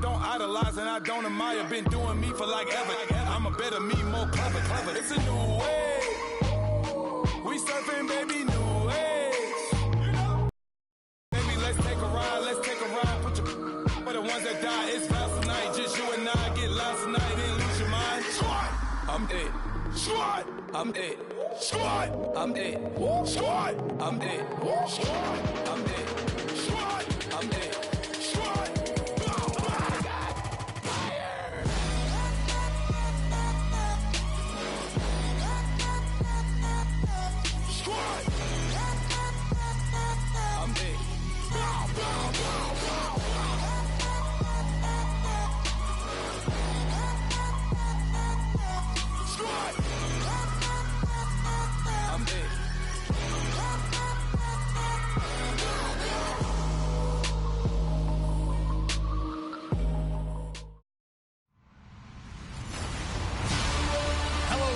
don't idolize and I don't admire. Been doing me for like ever. I'm a better me, more clever. It's a new way. We surfing, baby, new age. Baby, let's take a ride. Put your for the ones that die. It's vows tonight. Just you and I get lost tonight. Then lose your mind. I'm dead. I'm dead. I'm dead. I'm dead. I'm dead. I'm dead.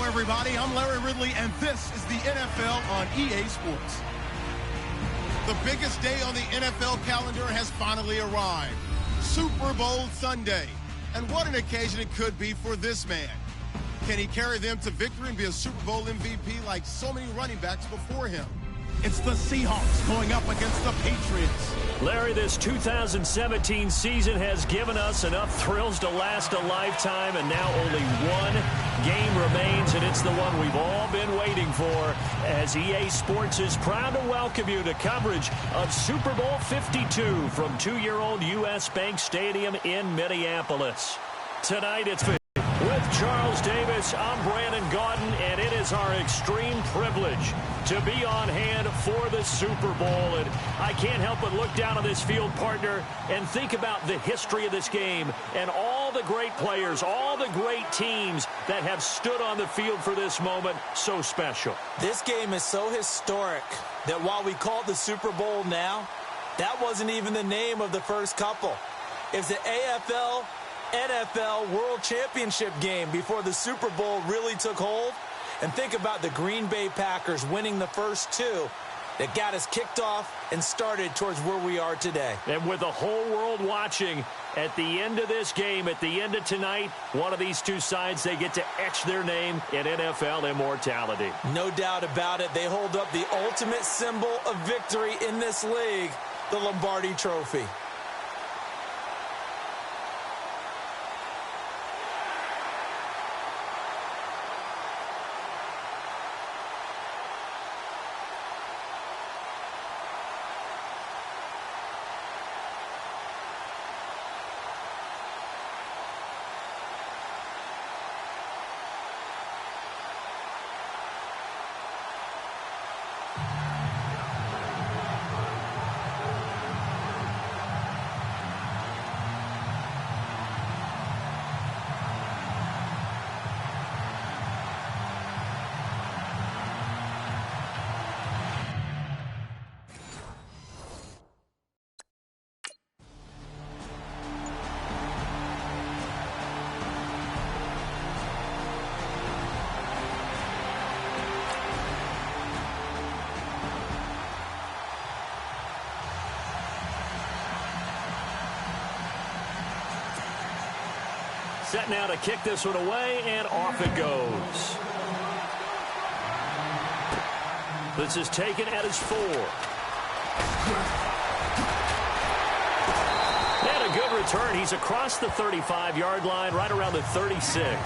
Everybody, I'm Larry Ridley, and this is the NFL on EA Sports. The biggest day on the NFL calendar has finally arrived. Super Bowl Sunday. And what an occasion it could be for this man. Can he carry them to victory and be a Super Bowl MVP like so many running backs before him? It's the Seahawks going up against the Patriots. Larry, this 2017 season has given us enough thrills to last a lifetime, and now only one game remains, and it's the one we've all been waiting for, as EA Sports is proud to welcome you to coverage of Super Bowl 52 from two-year-old U.S. Bank Stadium in Minneapolis. Tonight it's with Charles Davis, I'm Brandon Gaudin, and it is our extreme privilege to be on hand for the Super Bowl. And I can't help but look down on this field, partner, and think about the history of this game and all the great players, all the great teams that have stood on the field for this moment. So special. This game is so historic that while we call it the Super Bowl now, that wasn't even the name of the first couple. It's the AFL NFL World Championship game before the Super Bowl really took hold. And think about the Green Bay Packers winning the first two that got us kicked off and started towards where we are today. And with the whole world watching, at the end of this game, at the end of tonight, one of these two sides, they get to etch their name in NFL immortality. No doubt about it. They hold up the ultimate symbol of victory in this league, the Lombardi Trophy. Set now to kick this one away, and off it goes. This is taken at his 4. And a good return. He's across the 35-yard line, right around the 36.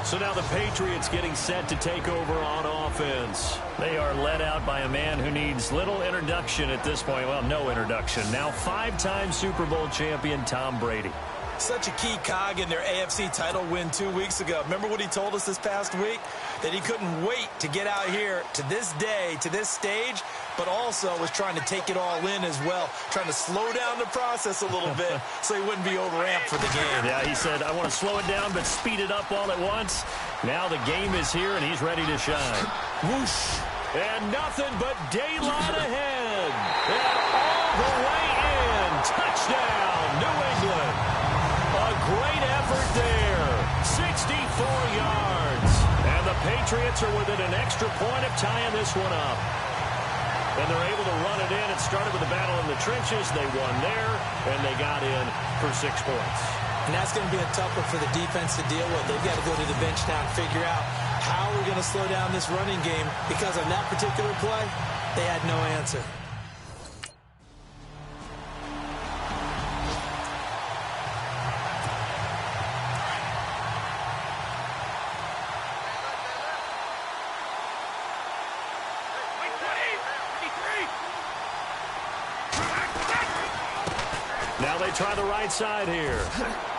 So now the Patriots getting set to take over on offense. They are led out by a man who needs little introduction at this point. Well, no introduction. Now 5-time Super Bowl champion Tom Brady. Such a key cog in their AFC title win 2 weeks ago. Remember what he told us this past week? That he couldn't wait to get out here to this day, to this stage, but also was trying to take it all in as well, trying to slow down the process a little bit so he wouldn't be overamped for the game. Yeah, he said, I want to slow it down but speed it up all at once. Now the game is here, and he's ready to shine. Whoosh. And nothing but daylight ahead. And all the way in. Touchdown, New England. A great effort there. 64 yards. And the Patriots are within an extra point of tying this one up. and they're able to run it in. It started with a battle in the trenches. They won there, and they got in for 6 points. And that's going to be a tough one for the defense to deal with. They've got to go to the bench now and figure out how we're going to slow down this running game, because on that particular play, they had no answer. Now they try the right side here.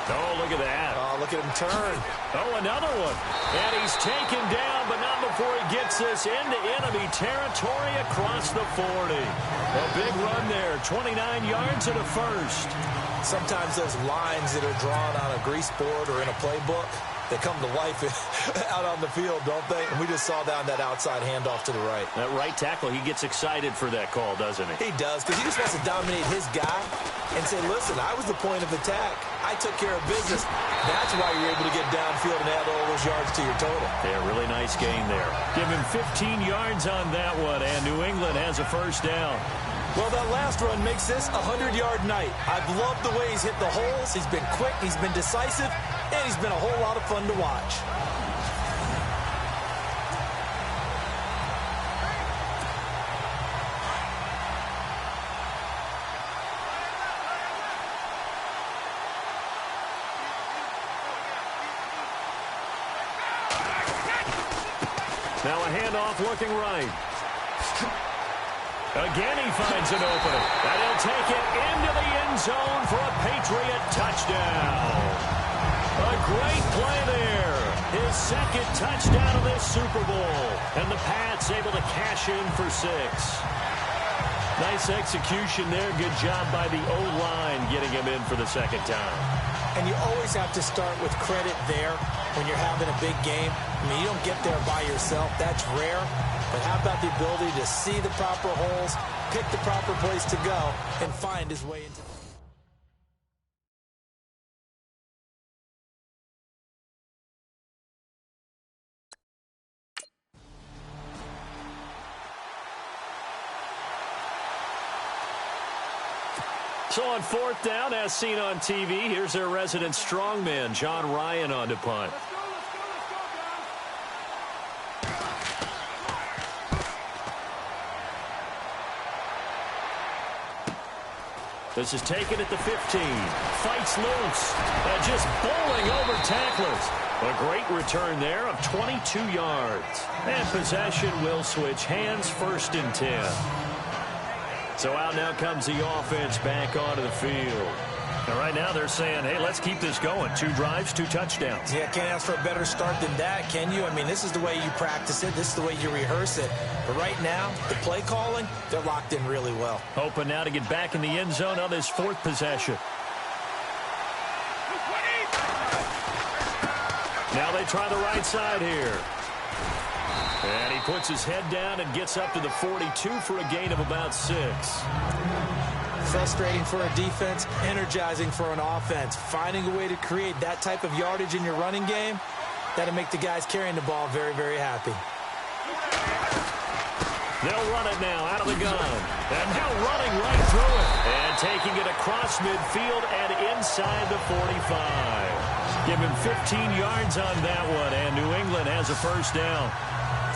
Oh, look at that. Oh, look at him turn. Oh, another one. And he's taken down, but not before he gets this into enemy territory across the 40. A big run there, 29 yards and a first. Sometimes those lines that are drawn on a grease board or in a playbook, they come to life out on the field, don't they? And we just saw down that outside handoff to the right. That right tackle, he gets excited for that call, doesn't he? He does, because he just wants to dominate his guy and say, listen, I was the point of attack. I took care of business. That's why you're able to get downfield and add all those yards to your total. Yeah, really nice gain there. Give him 15 yards on that one, and New England has a first down. Well, that last run makes this a 100-yard night. I've loved the way he's hit the holes. He's been quick, he's been decisive, and he's been a whole lot of fun to watch. Now a handoff looking right. Again, he finds an opening. And he'll take it into the end zone for a Patriot touchdown. A great play there. His second touchdown of this Super Bowl. And the Pats able to cash in for 6. Nice execution there. Good job by the O-line getting him in for the second time. And you always have to start with credit there when you're having a big game. I mean, you don't get there by yourself. That's rare. But how about the ability to see the proper holes, pick the proper place to go, and find his way into... So on 4th down, as seen on TV, here's their resident strongman, John Ryan, on to punt. This is taken at the 15. Fights loose. And just bowling over tacklers. A great return there of 22 yards. And possession will switch hands, 1st and 10. So out now comes the offense back onto the field. And right now they're saying, hey, let's keep this going. 2 drives, 2 touchdowns. Yeah, can't ask for a better start than that, can you? I mean, this is the way you practice it. This is the way you rehearse it. But right now, the play calling, they're locked in really well. Hoping now to get back in the end zone on this 4th possession. Now they try the right side here. And he puts his head down and gets up to the 42 for a gain of about 6. Frustrating for a defense, energizing for an offense. Finding a way to create that type of yardage in your running game, that'll make the guys carrying the ball very, very happy. They'll run it now out of the gun. And now running right through it. And taking it across midfield and inside the 45. Give him 15 yards on that one, and New England has a first down.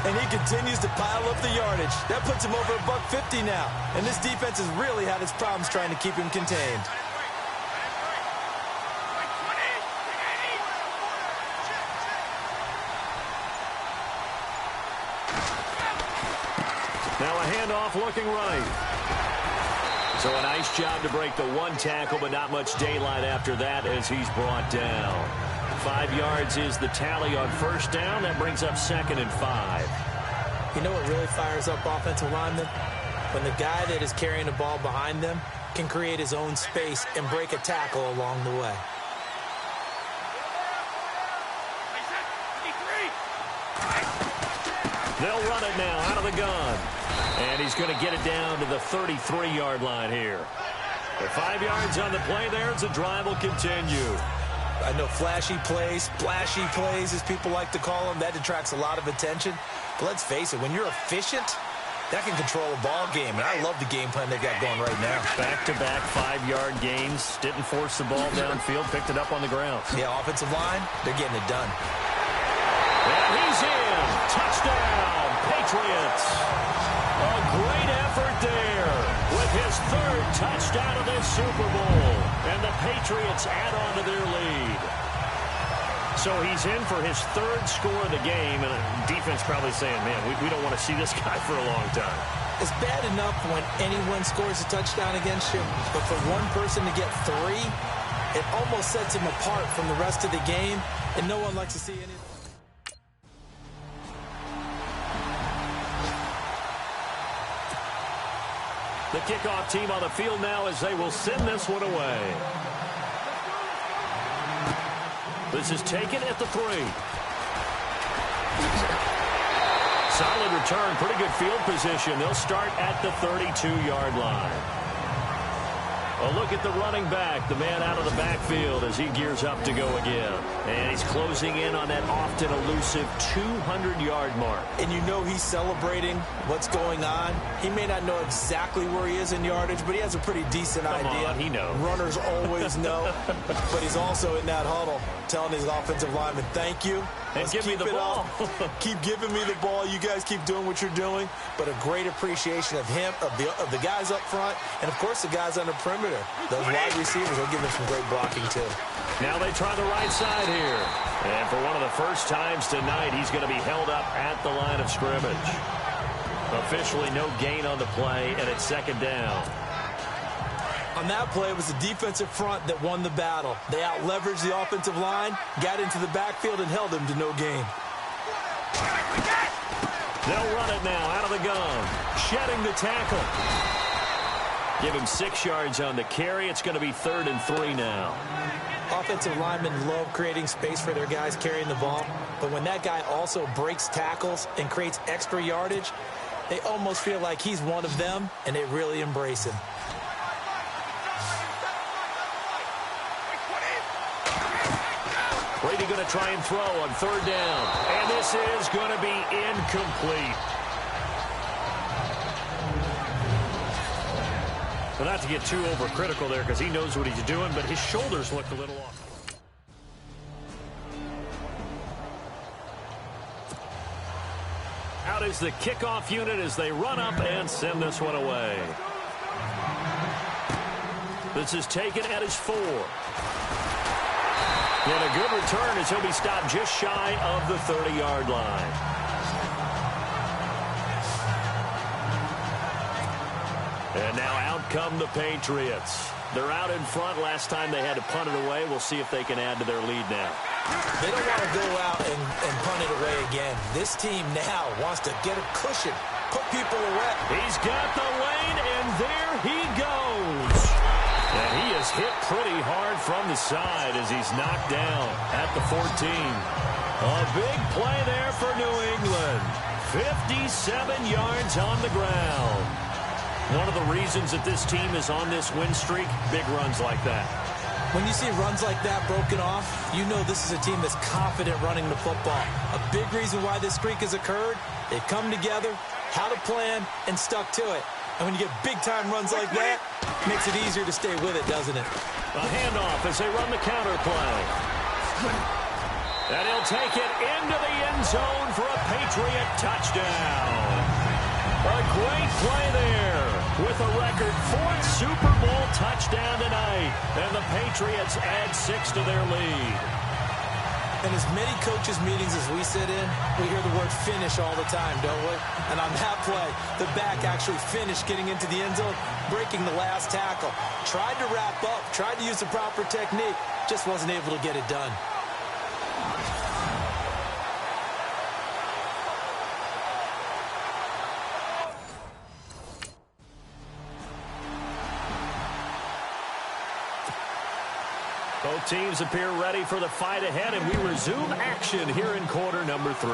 And he continues to pile up the yardage. That puts him over $150 now. And this defense has really had its problems trying to keep him contained. Now a handoff looking right. So a nice job to break the 1 tackle, but not much daylight after that as he's brought down. 5 yards is the tally on first down. That brings up 2nd and 5. You know what really fires up offensive linemen? When the guy that is carrying the ball behind them can create his own space and break a tackle along the way. They'll run it now out of the gun. And he's going to get it down to the 33-yard line here. The 5 yards on the play there as the drive will continue. I know flashy plays, splashy plays, as people like to call them, that attracts a lot of attention. But let's face it, when you're efficient, that can control a ball game, and I love the game plan they got going right now. Back-to-back 5-yard gains. Didn't force the ball downfield. Picked it up on the ground. Yeah, offensive line, they're getting it done. And he's in. Touchdown, Patriots. A great effort there with his 3rd touchdown of this Super Bowl. And the Patriots add on to their lead. So he's in for his 3rd score of the game, and the defense probably saying, man, we don't want to see this guy for a long time. It's bad enough when anyone scores a touchdown against you, but for one person to get 3, it almost sets him apart from the rest of the game, and no one likes to see any. The kickoff team on the field now as they will send this one away. This is taken at the 3. Solid return, pretty good field position. They'll start at the 32-yard line. A look at the running back, the man out of the backfield as he gears up to go again. And he's closing in on that often elusive 200-yard mark. And you know he's celebrating what's going on. He may not know exactly where he is in yardage, but he has a pretty decent idea. He knows. Runners always know. But he's also in that huddle telling his offensive lineman, thank you. And give me the ball. Keep giving me the ball. You guys keep doing what you're doing. But a great appreciation of him, of the guys up front, and, of course, the guys on the perimeter. Those wide receivers will give him some great blocking, too. Now they try the right side here. And for one of the first times tonight, he's going to be held up at the line of scrimmage. Officially no gain on the play, and it's 2nd down. On that play, it was the defensive front that won the battle. They out-leveraged the offensive line, got into the backfield, and held him to no gain. They'll run it now out of the gun. Shedding the tackle. Give him 6 yards on the carry. It's going to be 3rd and 3 now. Offensive linemen love creating space for their guys carrying the ball, but when that guy also breaks tackles and creates extra yardage, they almost feel like he's one of them, and they really embrace him. Brady going to try and throw on 3rd down, and this is going to be incomplete. Well, not to get too overcritical there because he knows what he's doing, but his shoulders looked a little off. Out is the kickoff unit as they run up and send this one away. This is taken at his 4. And a good return as he'll be stopped just shy of the 30-yard line. And now out come the Patriots. They're out in front. Last time they had to punt it away. We'll see if they can add to their lead now. They don't want to go out and punt it away again. This team now wants to get a cushion, put people away. He's got the lane, and there he goes. And he is hit pretty hard from the side as he's knocked down at the 14. A big play there for New England. 57 yards on the ground. One of the reasons that this team is on this win streak, big runs like that. When you see runs like that broken off, you know this is a team that's confident running the football. A big reason why this streak has occurred, they've come together, had a plan, and stuck to it. And when you get big-time runs like that, it makes it easier to stay with it, doesn't it? A handoff as they run the counter play. And he'll take it into the end zone for a Patriot touchdown. A great play there with a record 4th Super Bowl touchdown tonight. And the Patriots add 6 to their lead. In as many coaches' meetings as we sit in, we hear the word finish all the time, don't we? And on that play, the back actually finished getting into the end zone, breaking the last tackle. Tried to wrap up, tried to use the proper technique, just wasn't able to get it done. Both teams appear ready for the fight ahead, and we resume action here in quarter number 3.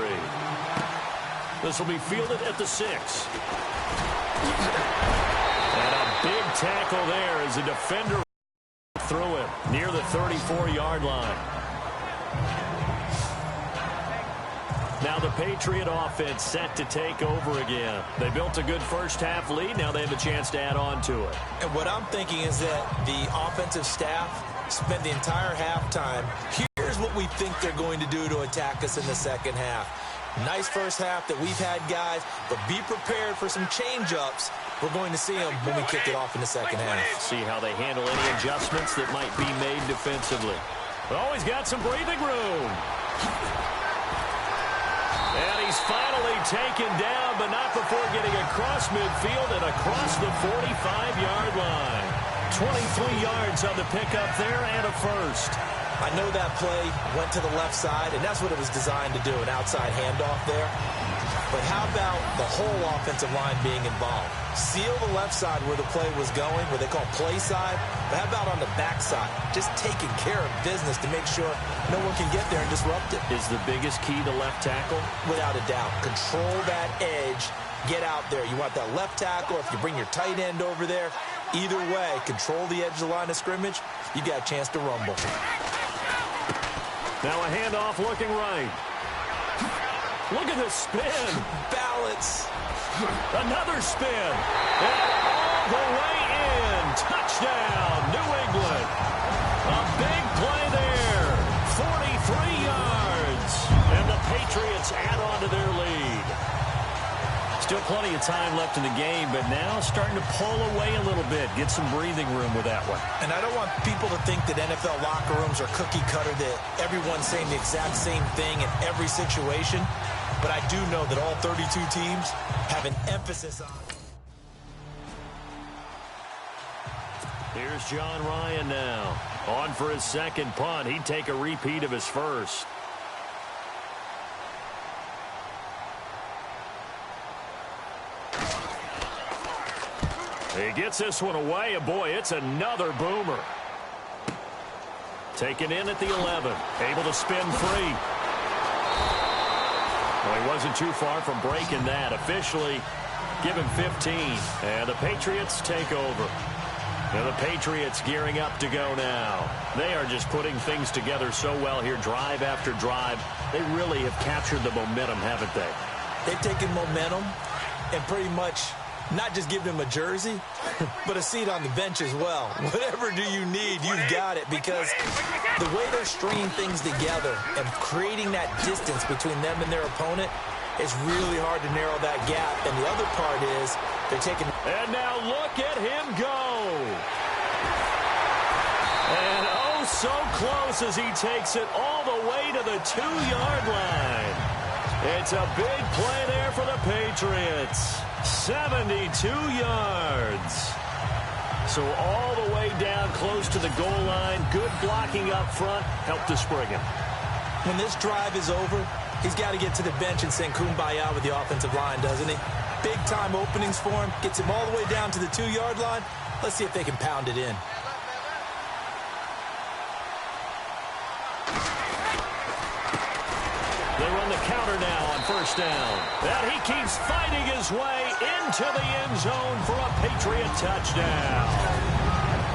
This will be fielded at the 6. And a big tackle there as the defender threw it near the 34-yard line. Now the Patriot offense set to take over again. They built a good first-half lead. Now they have a chance to add on to it. And what I'm thinking is that the offensive staff spent the entire halftime. Here's what we think they're going to do to attack us in the second half. Nice first half that we've had, guys, but be prepared for some change-ups. We're going to see them when we kick it off in the second half. See how they handle any adjustments that might be made defensively. Oh, he's got some breathing room. And he's finally taken down, but not before getting across midfield and across the 45-yard line. 23 yards on the pickup there and a first. I know that play went to the left side, and that's what it was designed to do, an outside handoff there. But how about the whole offensive line being involved? Seal the left side where the play was going, what they call play side. But how about on the back side? Just taking care of business to make sure no one can get there and disrupt it. Is the biggest key to left tackle? Without a doubt. Control that edge. Get out there. You want that left tackle. If you bring your tight end over there, either way, control the edge of the line of scrimmage. You got a chance to rumble. Now a handoff looking right. Look at the spin. Balance. Another spin. And all the way in. Touchdown, New England. A big play there. 43 yards. And the Patriots add on to their lead. Still plenty of time left in the game, but now starting to pull away a little bit. Get some breathing room with that one. And I don't want people to think that NFL locker rooms are cookie cutter, that everyone's saying the exact same thing in every situation. But I do know that all 32 teams have an emphasis on it. Here's John Ryan now. On for his second punt. He'd take a repeat of his first. He gets this one away, and boy, it's another boomer. Taken in at the 11. Able to spin free. Well, he wasn't too far from breaking that. Officially, give him 15. And the Patriots take over. Now the Patriots gearing up to go now. They are just putting things together so well here, drive after drive. They really have captured the momentum, haven't they? They've taken momentum and pretty much not just given him a jersey, but a seat on the bench as well. Whatever do you need, you've got it, because the way they're stringing things together and creating that distance between them and their opponent, it's really hard to narrow that gap. And the other part is they're taking... And now look at him go. And oh, so close as he takes it all the way to the 2-yard line. It's a big play there for the Patriots. 72 yards. So all the way down close to the goal line. Good blocking up front. Helped to spring him. When this drive is over, he's got to get to the bench and sing kumbaya with the offensive line, doesn't he? Big-time openings for him. Gets him all the way down to the 2-yard line. Let's see if they can pound it in. They run the counter now on first down. And he keeps fighting his way into the end zone for a Patriot touchdown.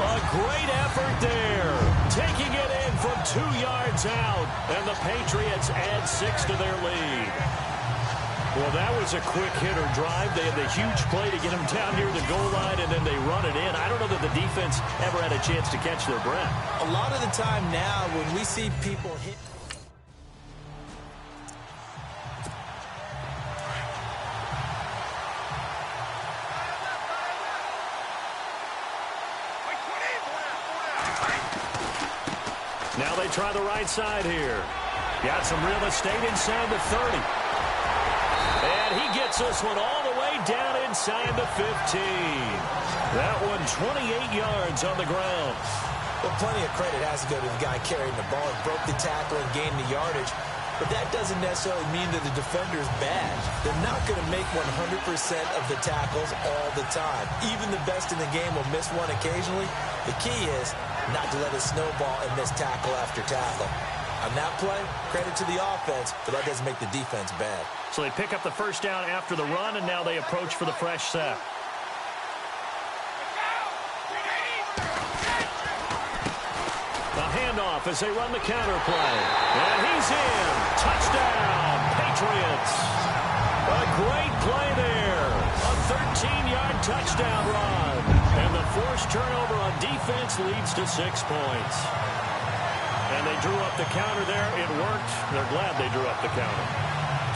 A great effort there. Taking it in from 2 yards out. And the Patriots add 6 to their lead. Well, that was a quick hitter drive. They had the huge play to get him down near the goal line, and then they run it in. I don't know that the defense ever had a chance to catch their breath. A lot of the time now when we see people hit... Now they try the right side here. Got some real estate inside the 30. And he gets this one all the way down inside the 15. That one 28 yards on the ground. Well, plenty of credit has to go to the guy carrying the ball. He broke the tackle and gained the yardage. But that doesn't necessarily mean that the defender's bad. They're not going to make 100% of the tackles all the time. Even the best in the game will miss one occasionally. The key is not to let it snowball and miss tackle after tackle. On that play, credit to the offense, but that doesn't make the defense bad. So they pick up the first down after the run, and now they approach for the fresh set. A handoff as they run the counter play. And he's in. Touchdown, Patriots. Patriots. A great play there. A 13-yard touchdown run. And the forced turnover on defense leads to 6 points. And they drew up the counter there. It worked. They're glad they drew up the counter.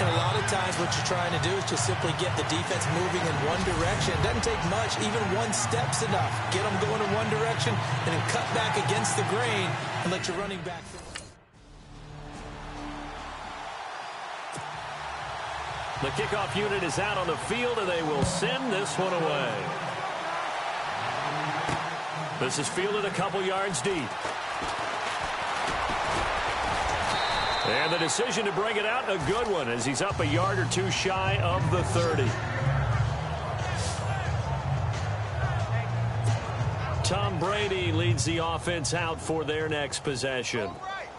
And a lot of times what you're trying to do is just simply get the defense moving in one direction. It doesn't take much. Even one step's enough. Get them going in one direction and then cut back against the grain and let your running back finish. The kickoff unit is out on the field, and they will send this one away. This is fielded a couple yards deep. And the decision to bring it out, a good one, as he's up a yard or two shy of the 30. Tom Brady leads the offense out for their next possession.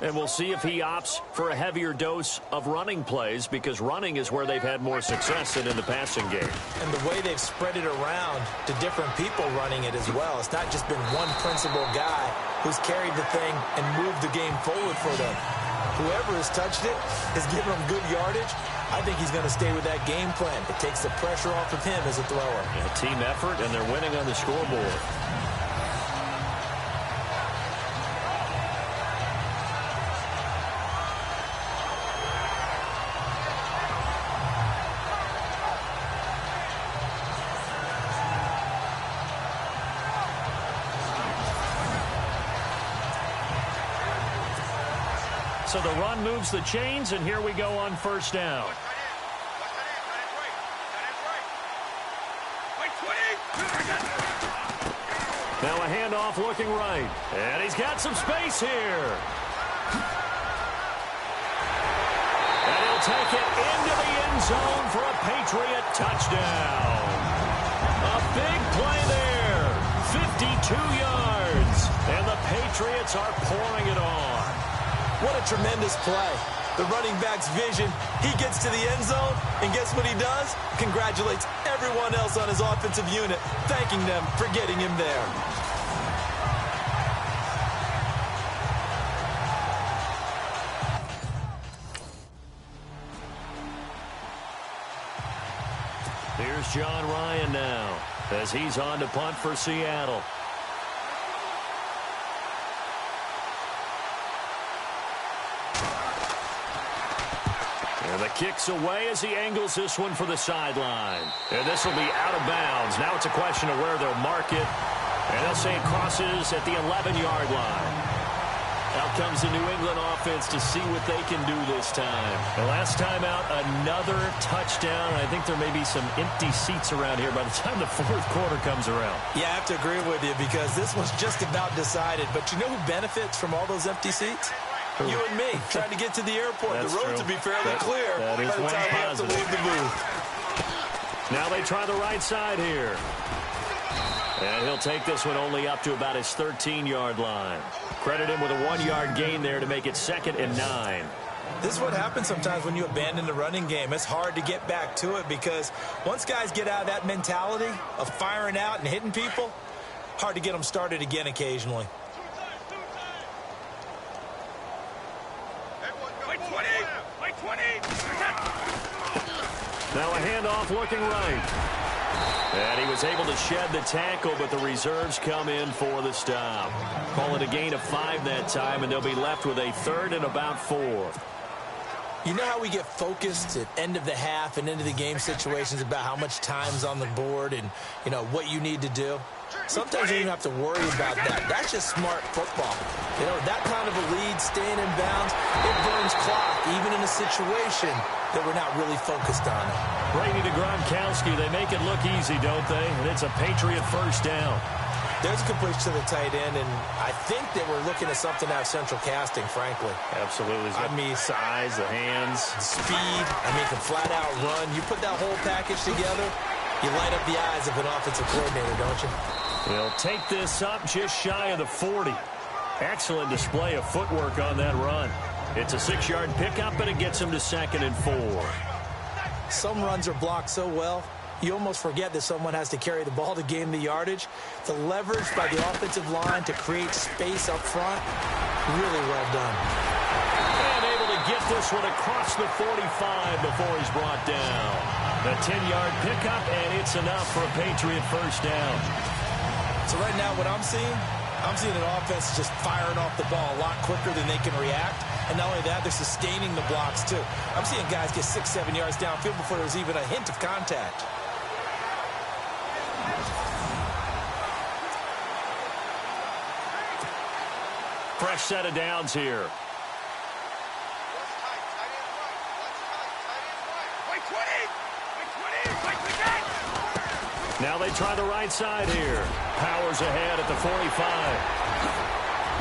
And we'll see if he opts for a heavier dose of running plays, because running is where they've had more success than in the passing game. And the way they've spread it around to different people running it as well. It's not just been one principal guy who's carried the thing and moved the game forward for them. Whoever has touched it has given them good yardage. I think he's going to stay with that game plan. It takes the pressure off of him as a thrower. A team effort, and they're winning on the scoreboard. So the run moves the chains, and here we go on first down. Now a handoff looking right. And he's got some space here. And he'll take it into the end zone for a Patriot touchdown. A big play there. 52 yards. And the Patriots are pouring it on. What a tremendous play. The running back's vision, he gets to the end zone, and guess what he does? Congratulates everyone else on his offensive unit, thanking them for getting him there. Here's John Ryan now, as he's on to punt for Seattle. And the kick's away as he angles this one for the sideline. And this will be out of bounds. Now it's a question of where they'll mark it. And they'll say it crosses at the 11-yard line. Out comes the New England offense to see what they can do this time. The last time out, another touchdown. I think there may be some empty seats around here by the time the fourth quarter comes around. Yeah, I have to agree with you, because this one's just about decided. But you know who benefits from all those empty seats? You and me, trying to get to the airport. The roads will be fairly clear by the time we have to leave the booth. Now they try the right side here. And he'll take this one only up to about his 13-yard line. Credit him with a 1-yard gain there to make it 2nd and 9. This is what happens sometimes when you abandon the running game. It's hard to get back to it, because once guys get out of that mentality of firing out and hitting people, hard to get them started again occasionally. Now a handoff looking right. And he was able to shed the tackle, but the reserves come in for the stop. Call it a gain of 5 that time, and they'll be left with a 3rd and about 4. You know how we get focused at end of the half and into the game situations about how much time's on the board and, you know, what you need to do? Sometimes you don't have to worry about that. That's just smart football. You know, that kind of a lead, staying in bounds, it burns clock, even in a situation that we're not really focused on it. Brady to Gronkowski, they make it look easy, don't they? And it's a Patriot first down. There's a completion to the tight end, and I think that we're looking at something out of central casting, frankly. Absolutely. I mean, size, the hands. Speed. I mean, can flat out run. You put that whole package together, you light up the eyes of an offensive coordinator, don't you? They'll take this up just shy of the 40. Excellent display of footwork on that run. It's a 6-yard pickup, and it gets him to 2nd and 4. Some runs are blocked so well, you almost forget that someone has to carry the ball to gain the yardage. The leverage by the offensive line to create space up front, really well done. And able to get this one across the 45 before he's brought down. A 10-yard pickup, and it's enough for a Patriot first down. So right now what I'm seeing an offense just firing off the ball a lot quicker than they can react. And not only that, they're sustaining the blocks too. I'm seeing guys get 6-7 yards downfield before there's even a hint of contact. Fresh set of downs here. Now they try the right side here. Powers ahead at the 45.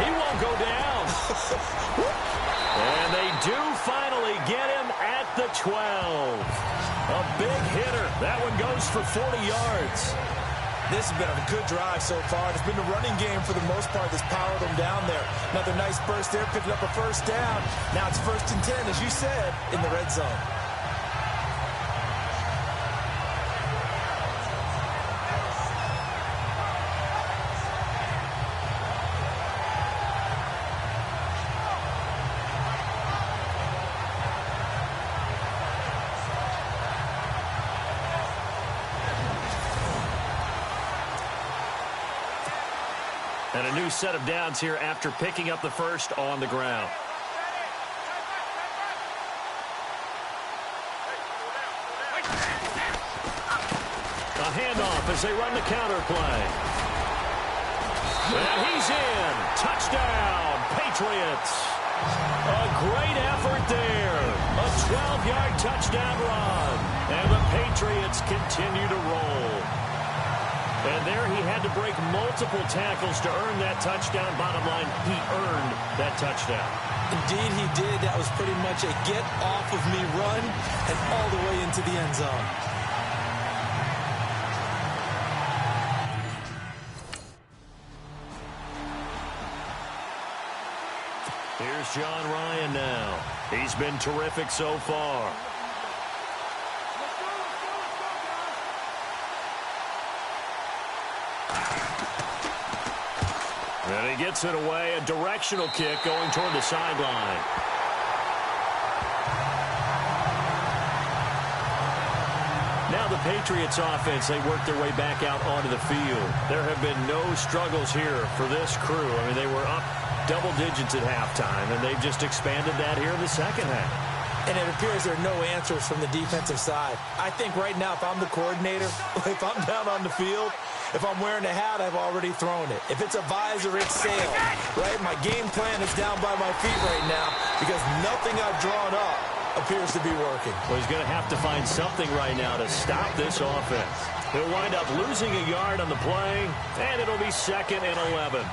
He won't go down. And they do finally get him at the 12. A big hitter. That one goes for 40 yards. This has been a good drive so far. It's been the running game for the most part that's powered them down there. Another nice burst there, picking up a first down. Now it's 1st and 10, as you said, in the red zone. And a new set of downs here after picking up the first on the ground. A handoff as they run the counter play. And he's in. Touchdown, Patriots. A great effort there. A 12-yard touchdown run. And the Patriots continue to roll. And there he had to break multiple tackles to earn that touchdown. Bottom line, he earned that touchdown. Indeed he did. That was pretty much a get-off-of-me run and all the way into the end zone. Here's John Ryan now. He's been terrific so far. And he gets it away. A directional kick going toward the sideline. Now the Patriots offense, they work their way back out onto the field. There have been no struggles here for this crew. I mean, they were up double digits at halftime, and they've just expanded that here in the second half. And it appears there are no answers from the defensive side. I think right now, if I'm the coordinator, if I'm down on the field, if I'm wearing a hat, I've already thrown it. If it's a visor, it's sailed, right? My game plan is down by my feet right now because nothing I've drawn up appears to be working. Well, he's going to have to find something right now to stop this offense. He'll wind up losing a yard on the play, and it'll be 2nd and 11.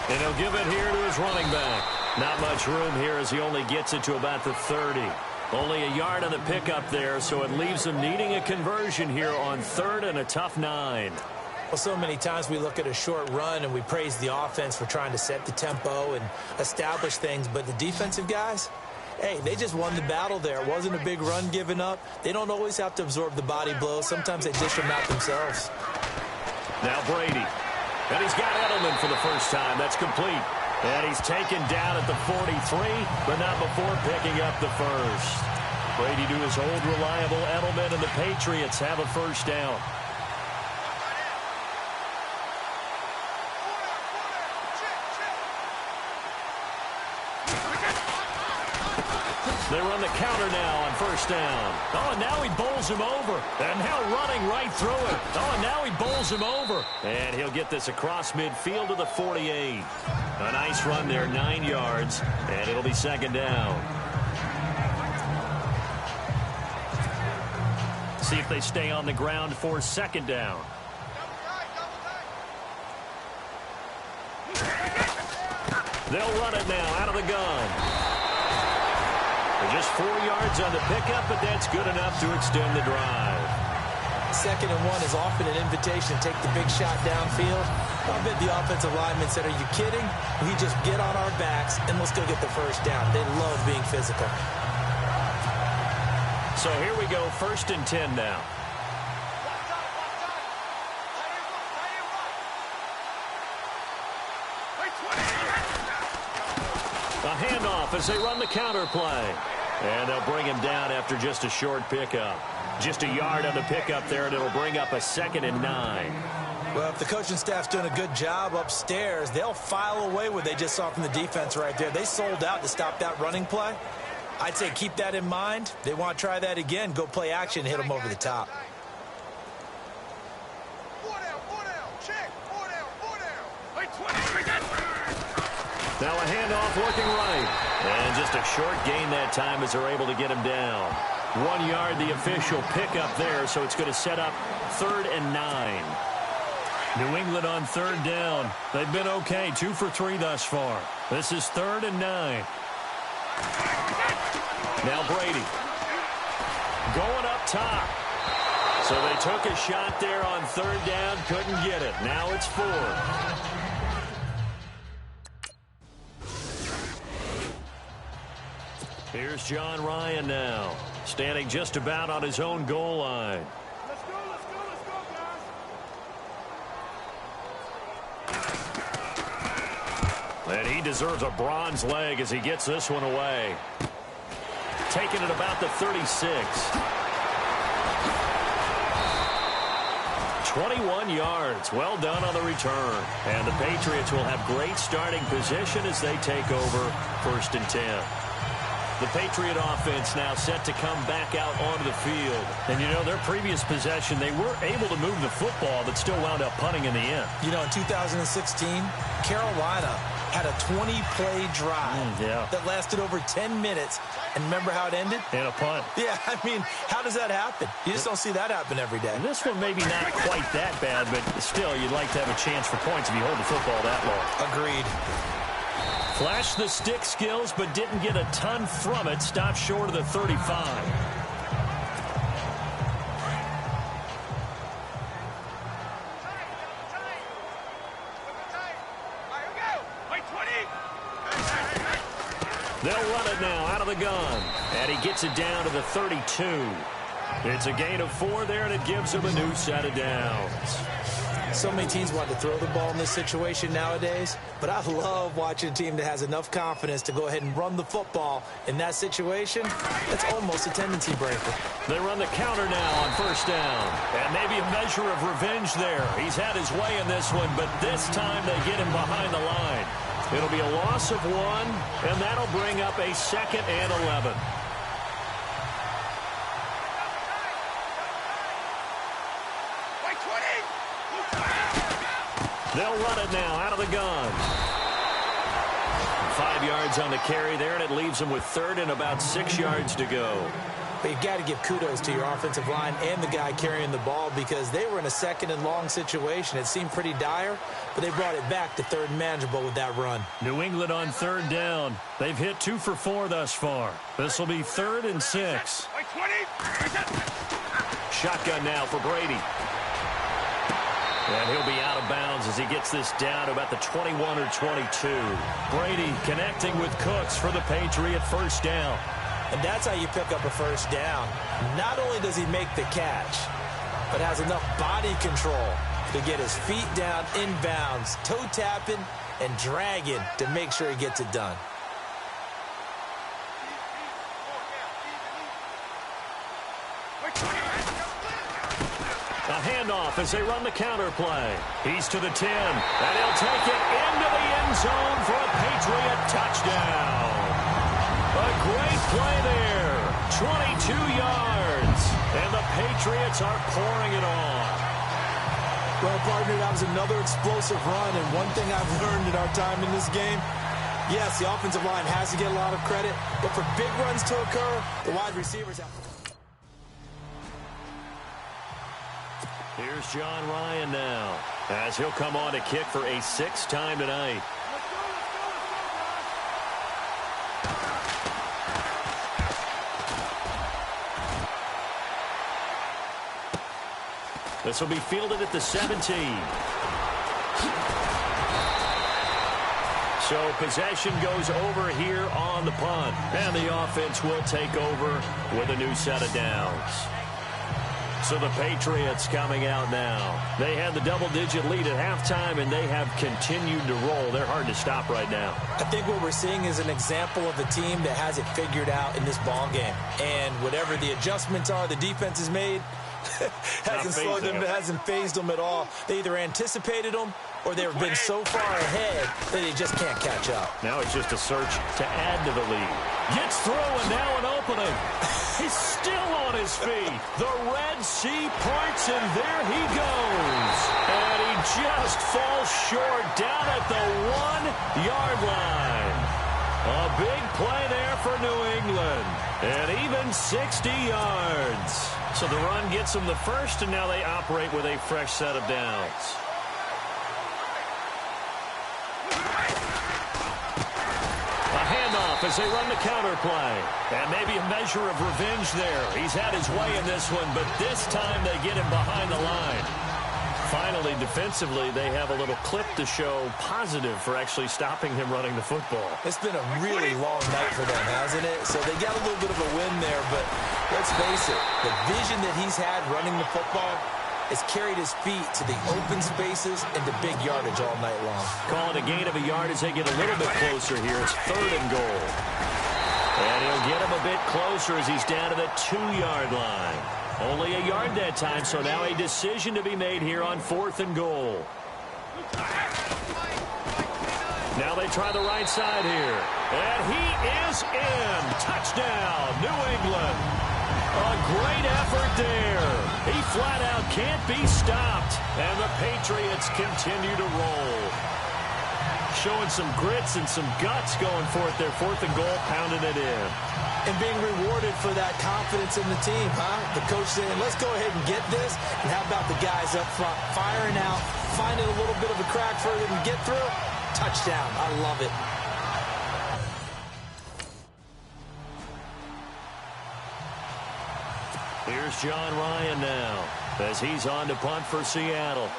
And he'll give it here to his running back. Not much room here as he only gets it to about the 30. Only a yard on the pickup there, so it leaves him needing a conversion here on 3rd and a tough 9. Well, so many times we look at a short run and we praise the offense for trying to set the tempo and establish things, but the defensive guys, hey, they just won the battle there. It wasn't a big run given up. They don't always have to absorb the body blows. Sometimes they dish them out themselves. Now Brady. And he's got Edelman for the first time. That's complete. And he's taken down at the 43, but not before picking up the first. Brady to his old reliable Edelman, and the Patriots have a first down. They run the counter now on first down. Oh, and now he bowls him over. And now running right through it. Oh, and now he bowls him over. And he'll get this across midfield to the 48. A nice run there, 9 yards. And it'll be 2nd down. See if they stay on the ground for 2nd down. They'll run it now out of the gun. Just 4 yards on the pickup, but that's good enough to extend the drive. 2nd and 1 is often an invitation to take the big shot downfield. I bet the offensive lineman said, are you kidding? We just get on our backs and let's go get the first down. They love being physical. So here we go, 1st and 10 now. A handoff as they run the counter play. And they'll bring him down after just a short pickup. Just a yard on the pickup there, and it'll bring up a 2nd and 9. Well, if the coaching staff's doing a good job upstairs, they'll file away what they just saw from the defense right there. They sold out to stop that running play. I'd say keep that in mind. They want to try that again. Go play action, hit them over the top. Now a handoff looking right. And just a short gain that time as they're able to get him down. 1 yard, the official pickup there, so it's going to set up 3rd and 9. New England on 3rd down. They've been okay, 2 for 3 thus far. This is 3rd and 9. Now Brady. Going up top. So they took a shot there on 3rd down, couldn't get it. Now it's 4th. Here's John Ryan now, standing just about on his own goal line. Let's go, guys. And he deserves a bronze leg as he gets this one away. Taking it about the 36. 21 yards. Well done on the return. And the Patriots will have great starting position as they take over 1st and 10. The Patriot offense now set to come back out onto the field. And, you know, their previous possession, they were able to move the football but still wound up punting in the end. You know, in 2016, Carolina had a 20-play drive that lasted over 10 minutes. And remember how it ended? And a punt. Yeah, I mean, how does that happen? You just don't see that happen every day. And this one maybe not quite that bad, but still, you'd like to have a chance for points if you hold the football that long. Agreed. Flashed the stick skills, but didn't get a ton from it. Stopped short of the 35. They'll run it now out of the gun. And he gets it down to the 32. It's a gain of 4 there, and it gives him a new set of downs. So many teams want to throw the ball in this situation nowadays, but I love watching a team that has enough confidence to go ahead and run the football. In that situation, that's almost a tendency breaker. They run the counter now on 1st down. And maybe a measure of revenge there. He's had his way in this one, but this time they get him behind the line. It'll be a loss of 1, and that'll bring up a 2nd and 11. They'll run it now out of the gun. 5 yards on the carry there, and it leaves them with 3rd and about 6 yards to go. But you've got to give kudos to your offensive line and the guy carrying the ball because they were in a 2nd and long situation. It seemed pretty dire, but they brought it back to 3rd and manageable with that run. New England on 3rd down. They've hit 2 for 4 thus far. This will be 3rd and 6. Shotgun now for Brady. And he'll be out of bounds as he gets this down to about the 21 or 22. Brady connecting with Cooks for the Patriot 1st down. And that's how you pick up a 1st down. Not only does he make the catch, but has enough body control to get his feet down inbounds, toe tapping and dragging to make sure he gets it done. A handoff as they run the counter play. He's to the 10, and he'll take it into the end zone for a Patriot touchdown. A great play there. 22 yards, and the Patriots are pouring it on. Well, partner, that was another explosive run, and one thing I've learned in our time in this game, yes, the offensive line has to get a lot of credit, but for big runs to occur, the wide receivers have. Here's John Ryan now, as he'll come on to kick for a 6th time tonight. This will be fielded at the 17. So possession goes over here on the punt, and the offense will take over with a new set of downs. So the Patriots coming out now. They had the double-digit lead at halftime, and they have continued to roll. They're hard to stop right now. I think what we're seeing is an example of a team that has it figured out in this ball game. And whatever the adjustments are the defense has made, hasn't phased them at all. They either anticipated them or they've been so far ahead that they just can't catch up. Now it's just a search to add to the lead. Gets through, and now an opening. He's still on his feet. The Red Sea parts, and there he goes. And he just falls short down at the 1-yard line. A big play there for New England. And even 60 yards. So the run gets them the first, and now they operate with a fresh set of downs. As they run the counter play. And maybe a measure of revenge there. He's had his way in this one, but this time they get him behind the line. Finally, defensively, they have a little clip to show positive for actually stopping him running the football. It's been a really long night for them, hasn't it? So they got a little bit of a win there, but let's face it, the vision that he's had running the football has carried his feet to the open spaces and the big yardage all night long. Call it a gain of a yard as they get a little bit closer here. It's 3rd and goal. And he'll get him a bit closer as he's down to the 2-yard line. Only a yard that time, so now a decision to be made here on 4th and goal. Now they try the right side here. And he is in. Touchdown, New England. A great effort there. He flat out can't be stopped. And the Patriots continue to roll. Showing some grits and some guts going for it. Their 4th and goal, pounding it in. And being rewarded for that confidence in the team, huh? The coach saying, let's go ahead and get this. And how about the guys up front firing out, finding a little bit of a crack for them to get through? Touchdown. I love it. Here's John Ryan now as he's on to punt for Seattle.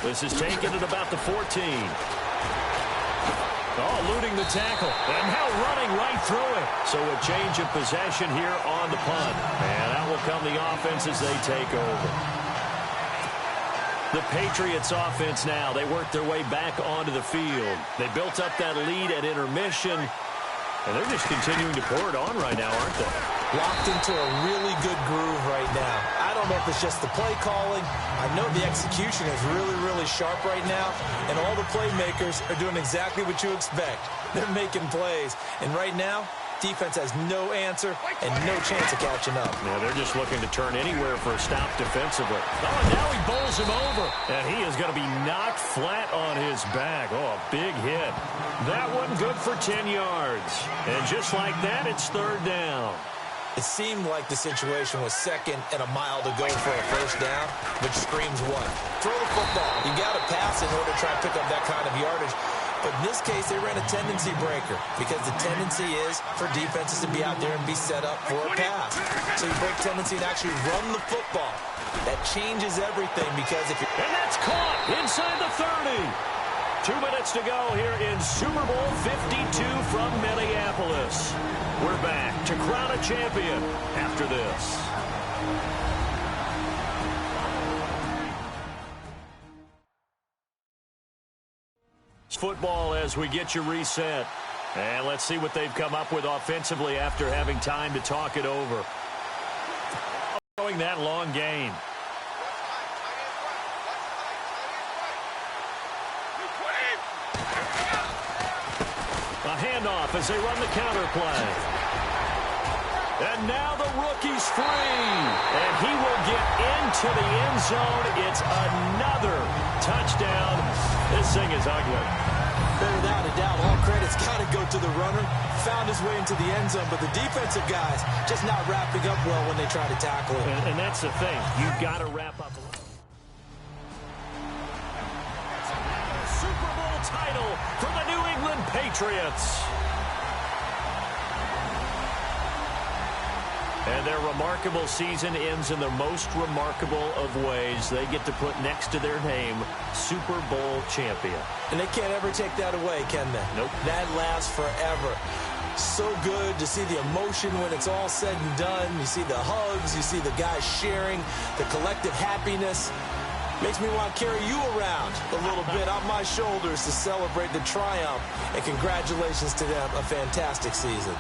This is taken at about the 14. Oh, eluding the tackle. And now running right through it. So a change of possession here on the punt. And out will come the offense as they take over. The Patriots offense now, they work their way back onto the field. They built up that lead at intermission, and they're just continuing to pour it on right now, aren't they? Locked into a really good groove right now. I don't know if it's just the play calling. I know the execution is really, really sharp right now, and all the playmakers are doing exactly what you expect. They're making plays, and right now, defense has no answer and no chance of catching up. Yeah, they're just looking to turn anywhere for a stop defensively. Oh, and now he bowls him over. And he is going to be knocked flat on his back. Oh, a big hit. That one good for 10 yards. And just like that, it's 3rd down. It seemed like the situation was 2nd and a mile to go for a 1st down, which screams what? Throw the football. You got to pass in order to try to pick up that kind of yardage. But in this case, they ran a tendency breaker because the tendency is for defenses to be out there and be set up for a pass. So you break tendency and actually run the football. That changes everything because if you... And that's caught inside the 30. 2 minutes to go here in Super Bowl 52 from Minneapolis. We're back to crown a champion after this. Football as we get you reset. And let's see what they've come up with offensively after having time to talk it over. Following that long gain. A handoff as they run the counter play. And now the rookie's free. And he will get into the end zone. It's another touchdown. This thing is ugly. Without a doubt, all credit's got to go to the runner. Found his way into the end zone, but the defensive guys just not wrapping up well when they try to tackle him. And that's the thing. You've got to wrap up. Super Bowl title for the New England Patriots. And their remarkable season ends in the most remarkable of ways. They get to put next to their name, Super Bowl champion. And they can't ever take that away, can they? Nope. That lasts forever. So good to see the emotion when it's all said and done. You see the hugs. You see the guys sharing, the collective happiness. Makes me want to carry you around a little bit on my shoulders to celebrate the triumph. And congratulations to them. A fantastic season.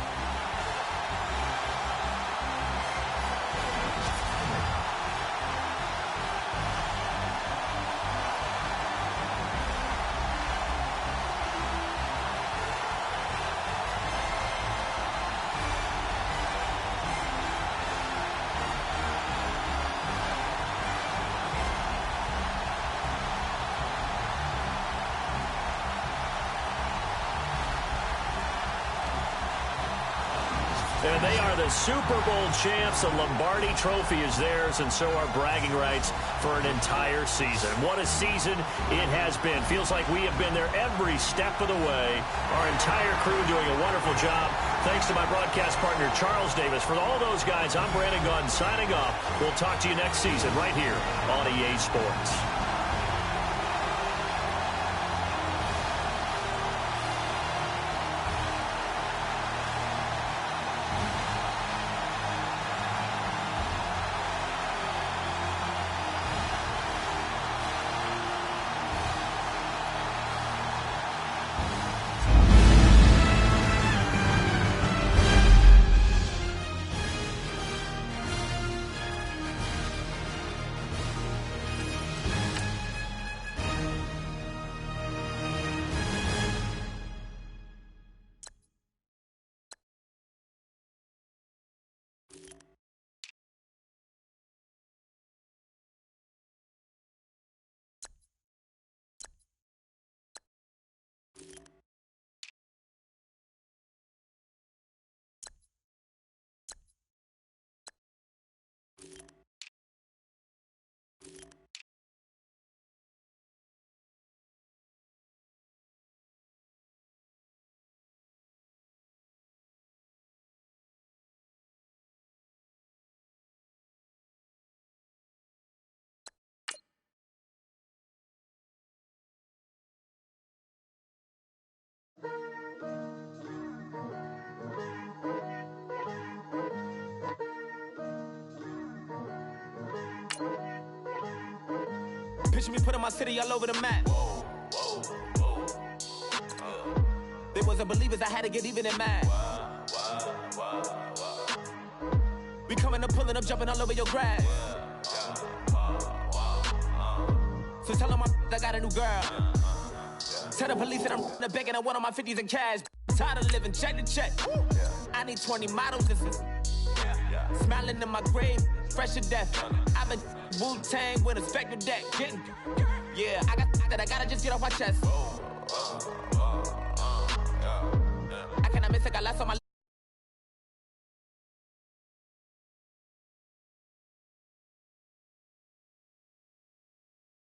And they are the Super Bowl champs. The Lombardi Trophy is theirs, and so are bragging rights for an entire season. What a season it has been. Feels like we have been there every step of the way. Our entire crew doing a wonderful job. Thanks to my broadcast partner, Charles Davis. For all those guys, I'm Brandon Gunn signing off. We'll talk to you next season right here on EA Sports. Picture me putting my city all over the map. They wasn't believers, I had to get even and mad. We coming up, pulling up, jumping all over your grass. So tell them I got a new girl. Tell the police that I'm begging, I want on my 50s in cash. Tired of living check to check. I need 20 models. Smiling in my grave, fresh to death. I've been Wu-Tang with a spectre deck. Yeah, I gotta just get off my chest.